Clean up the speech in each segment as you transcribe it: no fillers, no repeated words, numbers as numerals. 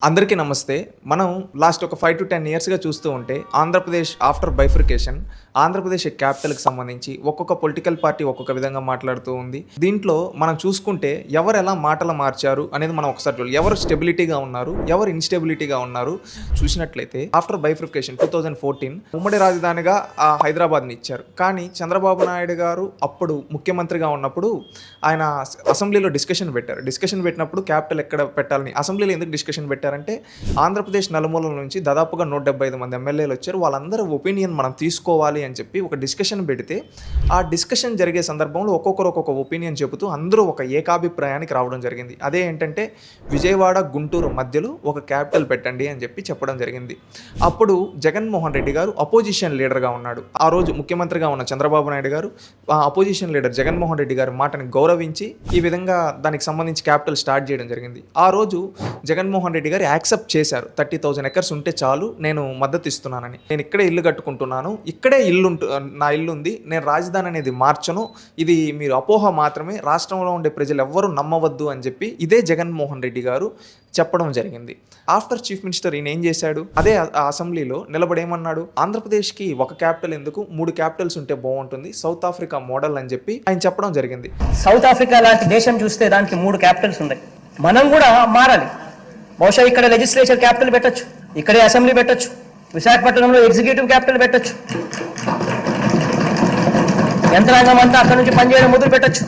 అందరికీ నమస్తే. మనం లాస్ట్ ఒక 5-10 ఇయర్స్‌గా చూస్తూ ఉంటే ఆంధ్రప్రదేశ్ ఆఫ్టర్ బైఫర్కేషన్ ఆంధ్రప్రదేశ్ క్యాపిటల్‌కి సంబంధించి ఒక్కొక్క పొలిటికల్ పార్టీ ఒక్కొక్క విధంగా మాట్లాడుతూ ఉంది. దీంట్లో మనం చూసుకుంటే ఎవరు ఎలా మాటలు మార్చారు అనేది మనం ఒకసారి చూడాలి. ఎవరు స్టెబిలిటీగా ఉన్నారు, ఎవరు ఇన్‌స్టెబిలిటీగా ఉన్నారు చూసినట్లయితే ఆఫ్టర్ బైఫర్కేషన్ 2014 ఉమ్మడి రాజధానిగా హైదరాబాద్‌ని ఇచ్చారు. కానీ చంద్రబాబు నాయుడు గారు అప్పుడు ముఖ్యమంత్రిగా ఉన్నప్పుడు ఆయన అసెంబ్లీలో డిస్కషన్ పెట్టారు. డిస్కషన్ పెట్టినప్పుడు క్యాపిటల్ ఎక్కడ పెట్టాలని అసెంబ్లీలో ఎందుకు డిస్కషన్ పెట్టారంటే ఆంధ్రప్రదేశ్ నలుమూలల నుంచి దాదాపుగా 175 మంది ఎమ్మెల్యేలు వచ్చారు. వాళ్ళందరూ ఒపీనియన్ మనం తీసుకోవాలి అని చెప్పి ఒక డిస్కషన్ పెడితే ఆ డిస్కషన్ జరిగే సందర్భంలో ఒక్కొక్కరు ఒక్కొక్క ఒపీనియన్ చెబుతూ అందరూ ఒక ఏకాభిప్రాయానికి రావడం జరిగింది. అదే ఏంటంటే విజయవాడ గుంటూరు మధ్యలో ఒక క్యాపిటల్ పెట్టండి అని చెప్పి చెప్పడం జరిగింది. అప్పుడు జగన్మోహన్ రెడ్డి గారు అపోజిషన్ లీడర్గా ఉన్నాడు. ఆ రోజు ముఖ్యమంత్రిగా ఉన్న చంద్రబాబు నాయుడు గారు అపోజిషన్ లీడర్ జగన్మోహన్ రెడ్డి గారి మాటని గౌరవించి ఈ విధంగా దానికి సంబంధించి క్యాపిటల్ స్టార్ట్ చేయడం జరిగింది. ఆ రోజు జగన్మోహన్ రెడ్డి గారు యాక్సెప్ట్ చేశారు. 30,000 ఎకర్స్ ఉంటే చాలు, నేను మద్దతు ఇస్తున్నానని. నేను ఇక్కడే ఇల్లు కట్టుకుంటున్నాను, ఇక్కడే నా ఇల్లు ఉంది, నేను రాజధాని అనేది మార్చను, ఇది మీరు అపోహ మాత్రమే, రాష్ట్రంలో ఉండే ప్రజలు ఎవ్వరూ నమ్మవద్దు అని చెప్పి ఇదే జగన్మోహన్ రెడ్డి గారు చెప్పడం జరిగింది. ఆఫ్టర్ చీఫ్ మినిస్టర్ ఈయన ఏం చేశాడు, అదే అసెంబ్లీలో నిలబడేమన్నాడు, ఆంధ్రప్రదేశ్కి ఒక క్యాపిటల్ ఎందుకు, 3 క్యాపిటల్స్ ఉంటే బాగుంటుంది, సౌత్ ఆఫ్రికా మోడల్ అని చెప్పి ఆయన చెప్పడం జరిగింది. సౌత్ ఆఫ్రికా లాంటి దేశం చూస్తే దానికి 3 క్యాపిటల్స్ ఉన్నాయి. మనం కూడా మారాలి. బహుశా ఇక్కడ లెజిస్లేచర్ క్యాపిటల్ పెట్టచ్చు, ఇక్కడే అసెంబ్లీ పెట్టచ్చు, విశాఖపట్నంలో ఎగ్జిక్యూటివ్ క్యాపిటల్ పెట్టచ్చు, యంత్రాంగం అంతా అక్కడ నుంచి పనిచేయడం మొదలు పెట్టచ్చు,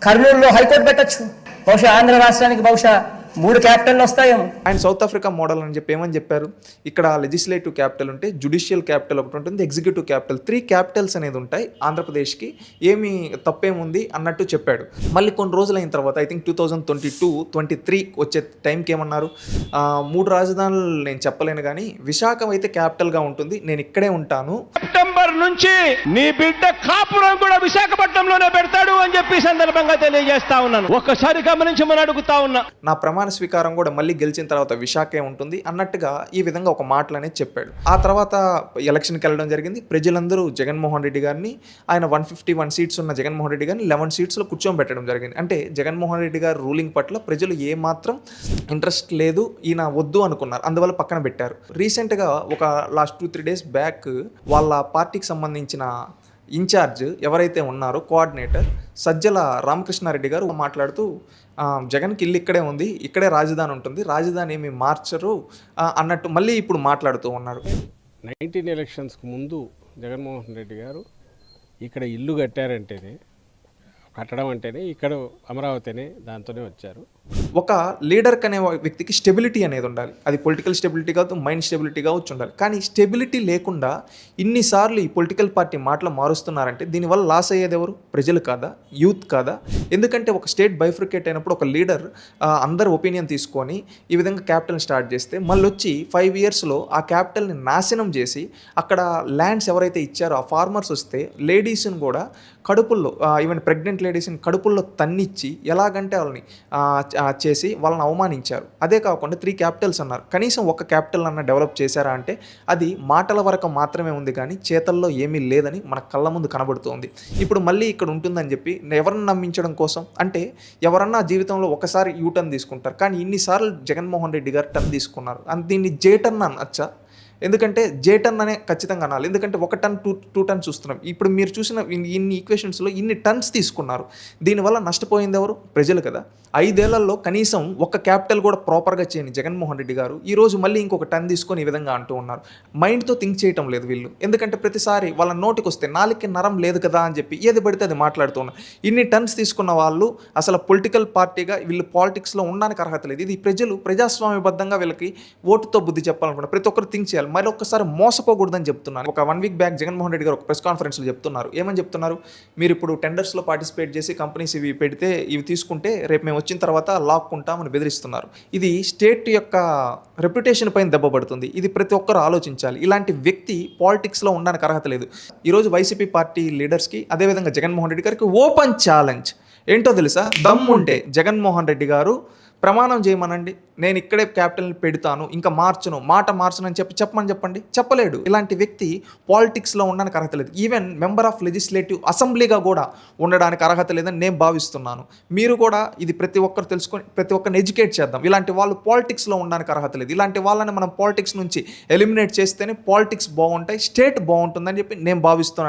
కర్నూలులో హైకోర్టు పెట్టచ్చు. బహుశా ఆంధ్ర రాష్ట్రానికి బహుశా 3 క్యాపిటల్ వస్తాయేమో. ఆయన సౌత్ ఆఫ్రికా మోడల్ అని చెప్పి ఏమని చెప్పారు, ఇక్కడ లెజిస్లేటివ్ క్యాపిటల్ ఉంటే జుడిషియల్ క్యాపిటల్ ఒకటి ఉంటుంది, ఎగ్జిక్యూటివ్ క్యాపిటల్, 3 క్యాపిటల్స్ అనేది ఉంటాయి ఆంధ్రప్రదేశ్కి, ఏమి తప్పేముంది అన్నట్టు చెప్పాడు. మళ్ళీ కొన్ని రోజులు అయిన తర్వాత ఐ థింక్ 2022-23 వచ్చే టైంకి ఏమన్నారు, 3 రాజధానులు నేను చెప్పలేను కానీ విశాఖ అయితే క్యాపిటల్గా ఉంటుంది, నేను ఇక్కడే ఉంటాను, సెప్టెంబర్ నుంచి నీ బిడ్డ కాపురం కూడా విశాఖపట్నంలోనే పెడతాడు అని చెప్పి సందర్భంగా తెలియజేస్తా ఉన్నాను. ఒక్కసారి గమనించమని అడుగుతా ఉన్నా. నా ప్రమాణ స్వీకారం కూడా మళ్ళీ గెలిచిన తర్వాత విశాఖే ఉంటుంది అన్నట్టుగా ఈ విధంగా ఒక మాటలు అనేది చెప్పాడు. ఆ తర్వాత ఎలక్షన్కి వెళ్ళడం జరిగింది. ప్రజలందరూ జగన్మోహన్ రెడ్డి గారిని, ఆయన 151 సీట్స్ ఉన్న జగన్మోహన్ రెడ్డి గారిని 11 సీట్స్లో కూర్చోబెట్టడం జరిగింది. అంటే జగన్మోహన్ రెడ్డి గారు రూలింగ్ పట్ల ప్రజలు ఏమాత్రం ఇంట్రెస్ట్ లేదు, ఈయన వద్దు అనుకున్నారు, అందువల్ల పక్కన పెట్టారు. రీసెంట్గా ఒక లాస్ట్ 2-3 డేస్ బ్యాక్ వాళ్ళ పార్టీకి సంబంధించిన ఇన్ఛార్జ్ ఎవరైతే ఉన్నారో కోఆర్డినేటర్ సజ్జల రామకృష్ణారెడ్డి గారు మాట్లాడుతూ జగన్కి ఇల్లు ఇక్కడే ఉంది, ఇక్కడే రాజధాని ఉంటుంది, రాజధాని ఏమి మార్చరు అన్నట్టు మళ్ళీ ఇప్పుడు మాట్లాడుతూ ఉన్నారు. 19 ఎలక్షన్స్కి ముందు జగన్మోహన్ రెడ్డి గారు ఇక్కడ ఇల్లు కట్టడం అంటేనే ఇక్కడ అమరావతినే దాంతోనే వచ్చారు. ఒక లీడర్ అనే వ్యక్తికి స్టెబిలిటీ అనేది ఉండాలి. అది పొలిటికల్ స్టెబిలిటీ కావచ్చు, మైండ్ స్టెబిలిటీ కావచ్చు ఉండాలి. కానీ స్టెబిలిటీ లేకుండా ఇన్నిసార్లు ఈ పొలిటికల్ పార్టీ మాటలు మారుస్తున్నారంటే దీనివల్ల లాస్ అయ్యేది ఎవరు? ప్రజలు కాదా, యూత్ కాదా? ఎందుకంటే ఒక స్టేట్ బైఫ్రికేట్ అయినప్పుడు ఒక లీడర్ అందరు ఒపీనియన్ తీసుకొని ఈ విధంగా క్యాపిటల్ స్టార్ట్ చేస్తే మళ్ళీ వచ్చి 5 ఇయర్స్లో ఆ క్యాపిటల్ని నాశనం చేసి అక్కడ ల్యాండ్స్ ఎవరైతే ఇచ్చారో ఆ ఫార్మర్స్ వస్తే లేడీస్ని కూడా కడుపుల్లో, ఈవెన్ ప్రెగ్నెంట్ లేడీస్ని కడుపుల్లో తన్నిచ్చి ఎలాగంటే వాళ్ళని చేసి వాళ్ళని అవమానించారు. అదే కాకుండా 3 క్యాపిటల్స్ అన్నారు. కనీసం ఒక క్యాపిటల్ అన్న డెవలప్ చేశారా అంటే అది మాటల వరకు మాత్రమే ఉంది కానీ చేతల్లో ఏమీ లేదని మన కళ్ళ ముందు కనబడుతుంది. ఇప్పుడు మళ్ళీ ఇక్కడ ఉంటుందని చెప్పి ఎవరిని నమ్మించడం కోసం, అంటే ఎవరన్నా జీవితంలో ఒకసారి యూటర్న్ తీసుకుంటారు, కానీ ఇన్నిసార్లు జగన్మోహన్ రెడ్డి గారు టర్న్ తీసుకున్నారు. దీన్ని జేటర్న్ అనొచ్చా? ఎందుకంటే జేటన్ అనే ఖచ్చితంగా అనాలి. ఎందుకంటే 1 టన్ 2 టన్స్ చూస్తున్నాం. ఇప్పుడు మీరు చూసిన ఇన్ని ఈక్వేషన్స్లో ఇన్ని టన్స్ తీసుకున్నారు. దీనివల్ల నష్టపోయింది ఎవరు? ప్రజలు కదా. 5 ఏళ్లలో కనీసం ఒక క్యాపిటల్ కూడా ప్రాపర్గా చేయని జగన్మోహన్ రెడ్డి గారు ఈరోజు మళ్ళీ ఇంకొక టన్ తీసుకొని ఈ విధంగా అంటూ ఉన్నారు. మైండ్తో థింక్ చేయటం లేదు వీళ్ళు. ఎందుకంటే ప్రతిసారి వాళ్ళ నోటికి వస్తే నాలుగుకి నరం లేదు కదా అని చెప్పి ఏది పడితే అది మాట్లాడుతూ ఉన్నారు. ఇన్ని టన్స్ తీసుకున్న వాళ్ళు అసలు పొలిటికల్ పార్టీగా వీళ్ళు పాలిటిక్స్లో ఉండడానికి అర్హత లేదు. ఇది ప్రజలు ప్రజాస్వామ్యబద్ధంగా వీళ్ళకి ఓటుతో బుద్ధి చెప్పాలనుకుంటారు. ప్రతి ఒక్కరు థింక్ చేయాలి. మరి ఒక్కసారి మోసపోకూడదని చెప్తున్నాను. ఒక 1 వీక్ బ్యాక్ జగన్మోహన్ రెడ్డి గారు ఒక ప్రెస్ కాన్ఫరెన్స్లో చెప్తున్నారు. ఏమని చెప్తున్నారు, మీరు ఇప్పుడు టెండర్స్లో పార్టిసిపేట్ చేసి కంపెనీస్ ఇవి పెడితే ఇవి తీసుకుంటే రేపు మేము వచ్చిన తర్వాత లాక్కుంటామని బెదిరిస్తున్నారు. ఇది స్టేట్ యొక్క రెప్యుటేషన్ పైన దెబ్బ పడుతుంది. ఇది ప్రతి ఒక్కరు ఆలోచించాలి. ఇలాంటి వ్యక్తి పాలిటిక్స్లో ఉండడానికి అర్హత లేదు. ఈరోజు వైసీపీ పార్టీ లీడర్స్కి అదేవిధంగా జగన్మోహన్ రెడ్డి గారికి ఓపెన్ ఛాలెంజ్ ఏంటో తెలుసా? దమ్ముంటే జగన్మోహన్ రెడ్డి గారు ప్రమాణం చేయమనండి, నేను ఇక్కడే క్యాపిటల్ని పెడతాను, ఇంకా మార్చను అని చెప్పండి. చెప్పలేడు. ఇలాంటి వ్యక్తి పాలిటిక్స్లో ఉండడానికి అర్హత లేదు. ఈవెన్ మెంబర్ ఆఫ్ లెజిస్లేటివ్ అసెంబ్లీగా కూడా ఉండడానికి అర్హత లేదని నేను భావిస్తున్నాను. మీరు కూడా ఇది ప్రతి ఒక్కరు తెలుసుకొని ప్రతి ఒక్కరిని ఎడ్యుకేట్ చేద్దాం. ఇలాంటి వాళ్ళు పాలిటిక్స్లో ఉండడానికి అర్హత లేదు. ఇలాంటి వాళ్ళని మనం పాలిటిక్స్ నుంచి ఎలిమినేట్ చేస్తేనే పాలిటిక్స్ బాగుంటాయి, స్టేట్ బాగుంటుందని చెప్పి నేను భావిస్తున్నాను.